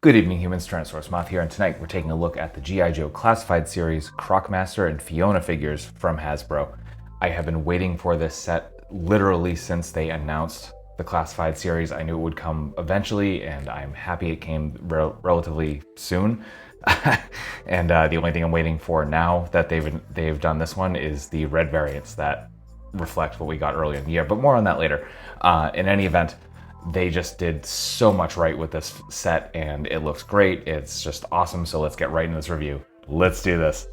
Good evening, humans. Tyrannosaurusmoth here, and tonight we're taking a look at the G.I. Joe Classified Series Croc Master and Fiona figures from Hasbro. I have been waiting for this set literally since they announced the Classified Series. I knew it would come eventually, and I'm happy it came relatively soon. And the only thing I'm waiting for now that they've done this one is the red variants that reflect what we got earlier in the year, but more on that later. In any event, they just did so much right with this set, and it looks great. It's just awesome. So let's get right into this review. Let's do this.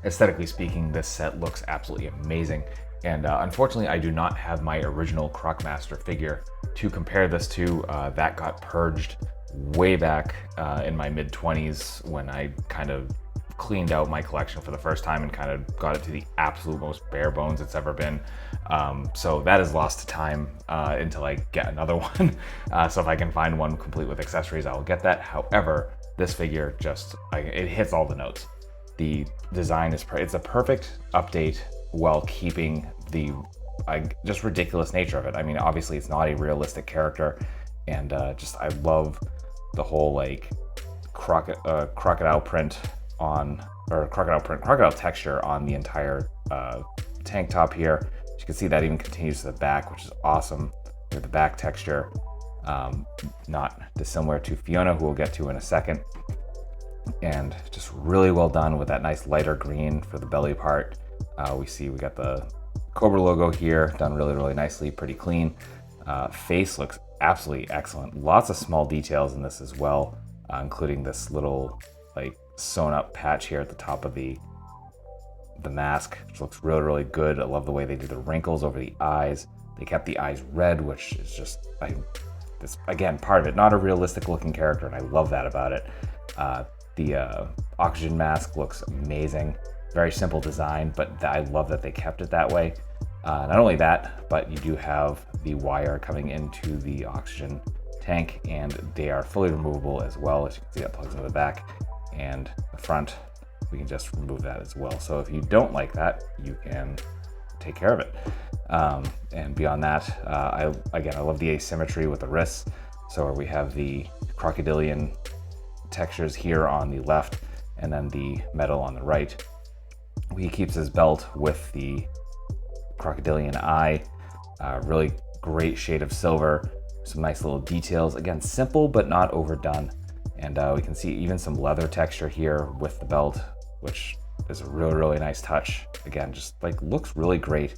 Aesthetically speaking, this set looks absolutely amazing. And unfortunately, I do not have my original Croc Master figure to compare this to. That got purged way back in my mid-20s when I kind of cleaned out my collection for the first time and kind of got it to the absolute most bare bones it's ever been. So that is lost to time until I get another one. So if I can find one complete with accessories, I will get that. However, this figure just, it hits all the notes. The design is, it's a perfect update while keeping the just ridiculous nature of it. I mean, obviously it's not a realistic character, and just, I love the whole like crocodile print on, or crocodile texture on the entire tank top here. As you can see, that even continues to the back, which is awesome. With the back texture, not dissimilar to Fiona, who we'll get to in a second. And just really well done with that nice lighter green for the belly part. We got the Cobra logo here, done really, really nicely, pretty clean. Face looks absolutely excellent. Lots of small details in this as well, including this little like sewn up patch here at the top of the mask, which looks really, really good. I love the way they did the wrinkles over the eyes. They kept the eyes red, which is just, this again, part of it. Not a realistic looking character, and I love that about it. The oxygen mask looks amazing. Very simple design, but I love that they kept it that way. Not only that, but you do have the wire coming into the oxygen tank, and they are fully removable as well. As you can see, that plugs into the back, and the front, we can just remove that as well. So if you don't like that, you can take care of it. And beyond that, I love the asymmetry with the wrists. So we have the crocodilian textures here on the left, and then the metal on the right. He keeps his belt with the crocodilian eye, really great shade of silver, some nice little details. Again, simple but not overdone. And we can see even some leather texture here with the belt, which is a really, really nice touch. Again, just like looks really great.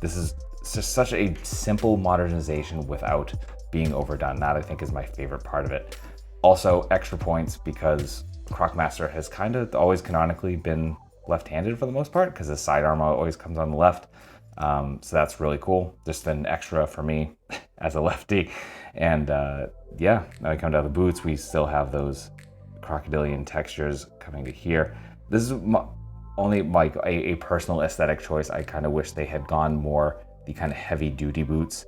This is just such a simple modernization without being overdone. That I think is my favorite part of it. Also, extra points because Croc Master has kind of always canonically been left-handed for the most part, because his sidearm always comes on the left. So that's really cool. Just an extra for me as a lefty. And yeah, now we come down to the boots. We still have those crocodilian textures coming to here. This is only like a personal aesthetic choice. I kind of wish they had gone more the kind of heavy duty boots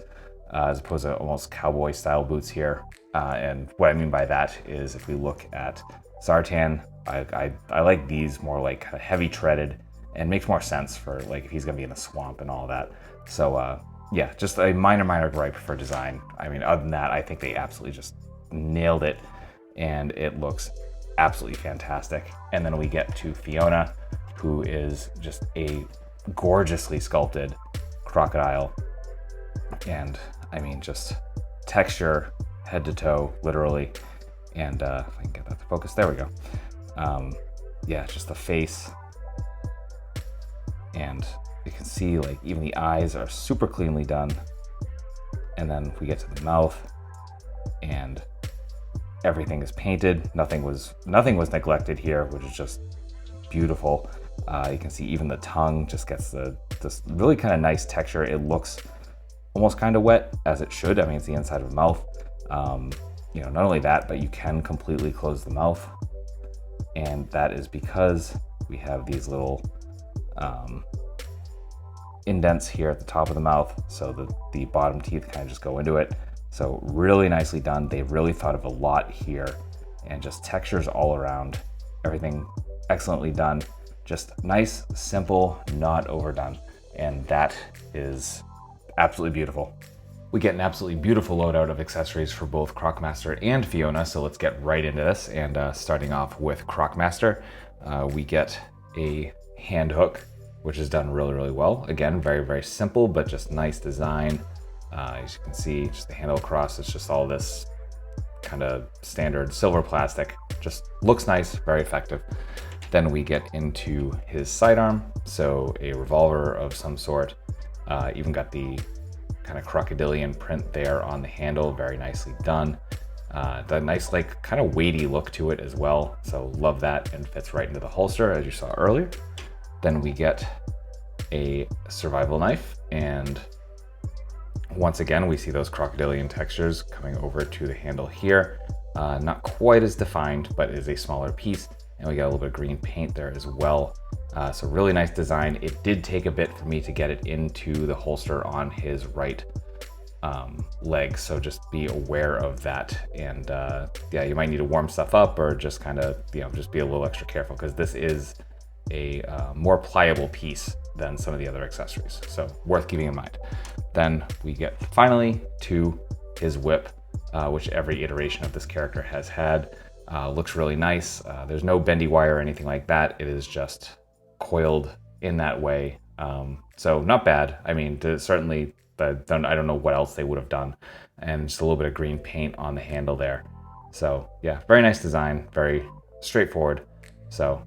as opposed to almost cowboy style boots here. And what I mean by that is if we look at Zartan, I like these more like heavy treaded, and makes more sense for like if he's gonna be in the swamp and all that. So yeah, just a minor gripe for design. I mean, other than that, I think they absolutely just nailed it, and it looks absolutely fantastic. And then we get to Fiona, who is just a gorgeously sculpted crocodile. And I mean, just texture head to toe, literally. And if I can get that to focus, there we go. Yeah, just the face. And you can see like even the eyes are super cleanly done. And then we get to the mouth, and everything is painted. Nothing was neglected here, which is just beautiful. You can see even the tongue just gets this really kind of nice texture. It looks almost kind of wet, as it should. I mean, it's the inside of the mouth. You know, not only that, but you can completely close the mouth, and that is because we have these little indents here at the top of the mouth, so the bottom teeth kind of just go into it. So really nicely done. They really thought of a lot here, and just textures all around. Everything excellently done. Just nice, simple, not overdone, and that is absolutely beautiful. We get an absolutely beautiful loadout of accessories for both Croc Master and Fiona, so let's get right into this. And starting off with Croc Master, we get a hand hook, which is done really, really well. Again, very, very simple, but just nice design. As you can see, just the handle across, it's just all this kind of standard silver plastic. Just looks nice, very effective. Then we get into his sidearm, so a revolver of some sort. Even got the kind of crocodilian print there on the handle, very nicely done. The nice, like, kind of weighty look to it as well, so love that, and fits right into the holster as you saw earlier. Then we get a survival knife, and once again we see those crocodilian textures coming over to the handle here. Not quite as defined, but it is a smaller piece, and we got a little bit of green paint there as well. So really nice design. It did take a bit for me to get it into the holster on his right leg, so just be aware of that. And yeah, you might need to warm stuff up, or just kind of, you know, just be a little extra careful, because this is a more pliable piece than some of the other accessories, so worth keeping in mind. Then we get finally to his whip, which every iteration of this character has had. Looks really nice. There's no bendy wire or anything like that. It is just coiled in that way. So not bad. I mean, certainly, I don't know what else they would have done. And just a little bit of green paint on the handle there. So yeah, very nice design, very straightforward. So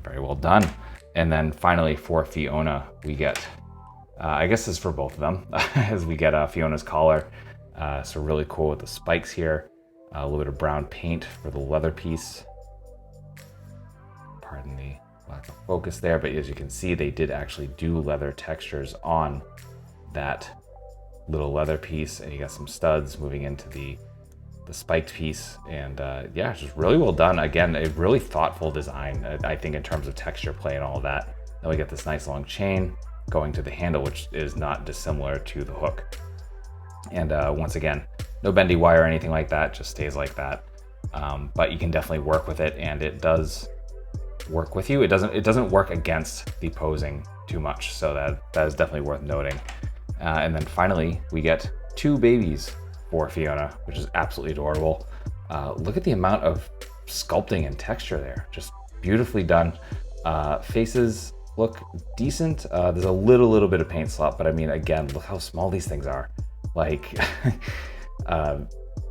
very well done. And then finally for Fiona, we get, I guess this is for both of them, as we get Fiona's collar. So really cool with the spikes here. A little bit of brown paint for the leather piece. Pardon the lack of focus there, but as you can see, they did actually do leather textures on that little leather piece, and you got some studs moving into the spiked piece. And yeah, just really well done. Again, a really thoughtful design, I think, in terms of texture play and all of that. Then we get this nice long chain going to the handle, which is not dissimilar to the hook. And once again, no bendy wire or anything like that, just stays like that. But you can definitely work with it, and it does work with you. It doesn't work against the posing too much, so that is definitely worth noting. And then finally, we get two babies for Fiona, which is absolutely adorable. Look at the amount of sculpting and texture there, just beautifully done. Faces look decent. There's a little bit of paint slop, but I mean, again, look how small these things are. Like,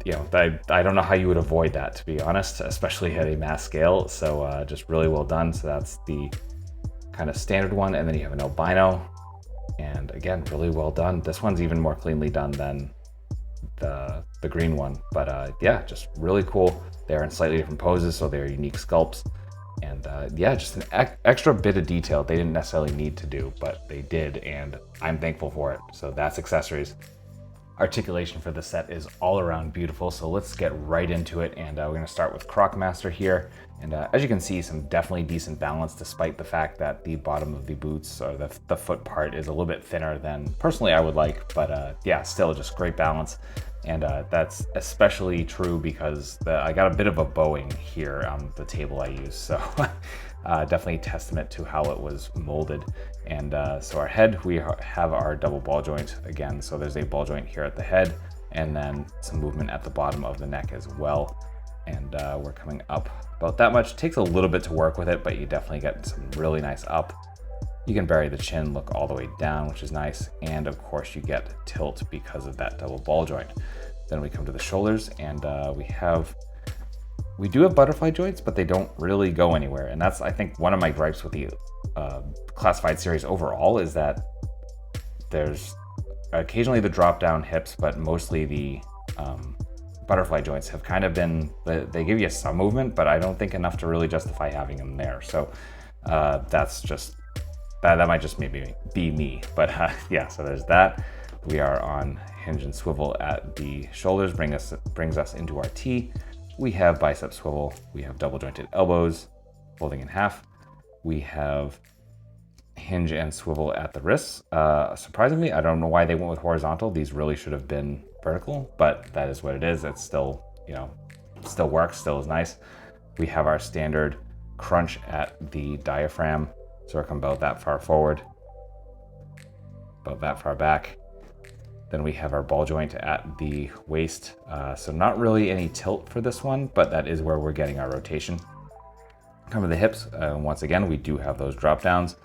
you know, I don't know how you would avoid that, to be honest, especially at a mass scale. So just really well done. So that's the kind of standard one, and then you have an albino, and again, really well done. This one's even more cleanly done than the green one, but yeah, just really cool. They're in slightly different poses, so they're unique sculpts. And yeah, just an extra bit of detail they didn't necessarily need to do, but they did, and I'm thankful for it. So that's accessories. Articulation for the set is all around beautiful, so let's get right into it. And we're going to start with Croc Master here. And as you can see, some definitely decent balance, despite the fact that the bottom of the boots, or the foot part, is a little bit thinner than personally I would like. But yeah, still just great balance. And that's especially true because I got a bit of a bowing here on the table I use. So definitely testament to how it was molded. And so our head, we have our double ball joint again. So there's a ball joint here at the head, and then some movement at the bottom of the neck as well. And we're coming up about that much. It takes a little bit to work with it, but you definitely get some really nice up. You can bury the chin, look all the way down, which is nice. And of course you get tilt because of that double ball joint. Then we come to the shoulders, and we do have butterfly joints, but they don't really go anywhere. And that's, I think, one of my gripes with the classified series overall, is that there's occasionally the drop down hips, but mostly the butterfly joints have kind of been, they give you some movement, but I don't think enough to really justify having them there. So that's just, that might just maybe be me, but yeah, so there's that. We are on hinge and swivel at the shoulders, brings us into our T. We have bicep swivel. We have double jointed elbows, folding in half. We have hinge and swivel at the wrists. Surprisingly, I don't know why they went with horizontal. These really should have been vertical, but that is what it is. It's still, you know, still works, still is nice. We have our standard crunch at the diaphragm. So we're coming about that far forward, about that far back. Then we have our ball joint at the waist. So not really any tilt for this one, but that is where we're getting our rotation. Cover the hips. Once again, we do have those drop downs,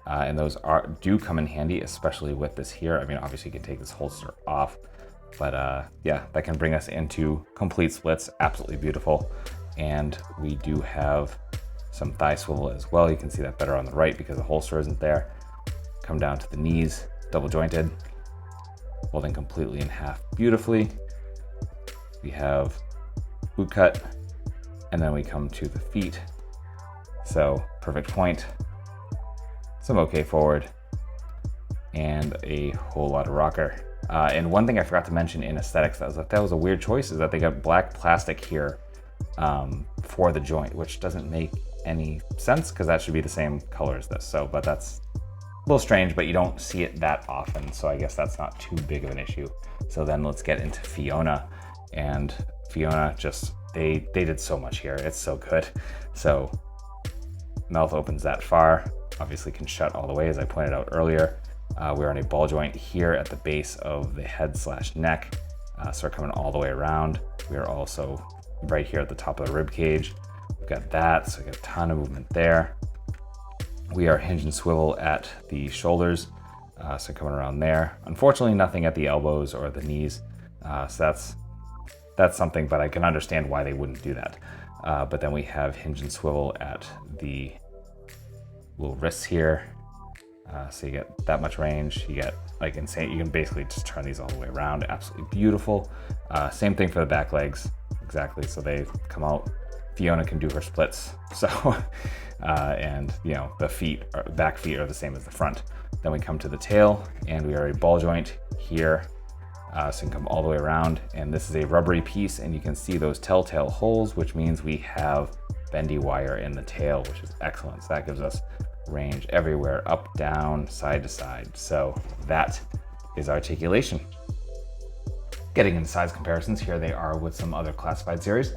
and those do come in handy, especially with this here. I mean, obviously you can take this holster off, but yeah, that can bring us into complete splits. Absolutely beautiful. And we do have some thigh swivel as well. You can see that better on the right because the holster isn't there. Come down to the knees, double jointed, folding completely in half beautifully. We have boot cut, and then we come to the feet. So perfect point, some okay forward, and a whole lot of rocker. And one thing I forgot to mention in aesthetics that was a weird choice is that they got black plastic here for the joint, which doesn't make any sense because that should be the same color as this. So, but that's a little strange, but you don't see it that often. So I guess that's not too big of an issue. So then let's get into Fiona. And Fiona just, they did so much here. It's so good. So mouth opens that far, obviously can shut all the way as I pointed out earlier. We're on a ball joint here at the base of the head / neck. So we're coming all the way around. We are also right here at the top of the rib cage. We've got that, so we got a ton of movement there. We are hinge and swivel at the shoulders, so coming around there. Unfortunately, nothing at the elbows or the knees, so that's something, but I can understand why they wouldn't do that. But then we have hinge and swivel at the little wrists here, so you get that much range. You get like insane. You can basically just turn these all the way around. Absolutely beautiful. Same thing for the back legs, exactly. So they come out. Fiona can do her splits. So, and you know, the feet, back feet are the same as the front. Then we come to the tail, and we are a ball joint here. So you can come all the way around, and this is a rubbery piece, and you can see those telltale holes, which means we have bendy wire in the tail, which is excellent. So that gives us range everywhere, up, down, side to side. So that is Articulation. Getting into size comparisons, here they are with some other classified series.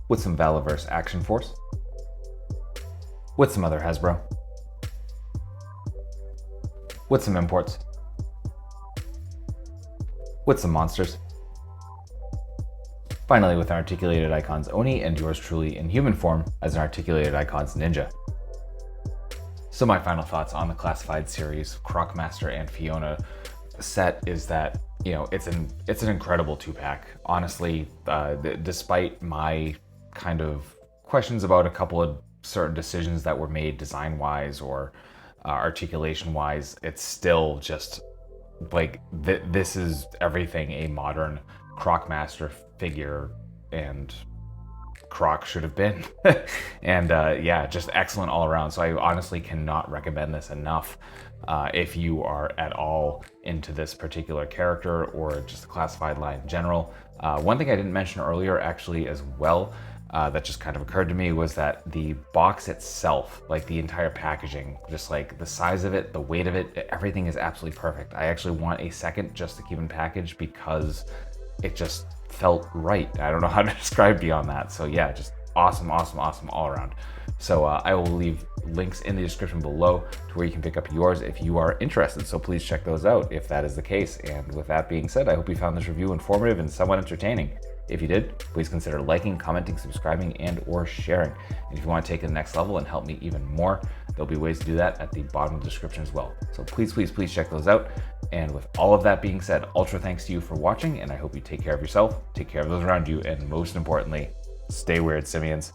With some Valaverse Action Force. With some other Hasbro. With some imports. With some monsters. Finally, with an Articulated Icons Oni, and yours truly in human form as an Articulated Icons Ninja. So my final thoughts on the classified series Croc Master and Fiona set is that, you know, it's an incredible 2-pack. Honestly, despite my kind of questions about a couple of certain decisions that were made design-wise or articulation-wise, it's still just like this is everything a modern Croc Master figure and Croc should have been. And yeah, just excellent all around. So I honestly cannot recommend this enough if you are at all into this particular character or just the classified line in general. One thing I didn't mention earlier actually as well, that just kind of occurred to me, was that the box itself, like the entire packaging, just like the size of it, the weight of it, everything is absolutely perfect. I actually want a second just to keep in package because it just felt right. I don't know how to describe beyond that. So yeah, just awesome, awesome, awesome all around. So I will leave links in the description below to where you can pick up yours if you are interested. So please check those out if that is the case. And with that being said, I hope you found this review informative and somewhat entertaining. If you did, please consider liking, commenting, subscribing, and or sharing. And if you want to take it to the next level and help me even more, there'll be ways to do that at the bottom of the description as well. So please, please, please check those out. And with all of that being said, ultra thanks to you for watching, and I hope you take care of yourself, take care of those around you, and most importantly, stay weird, simians.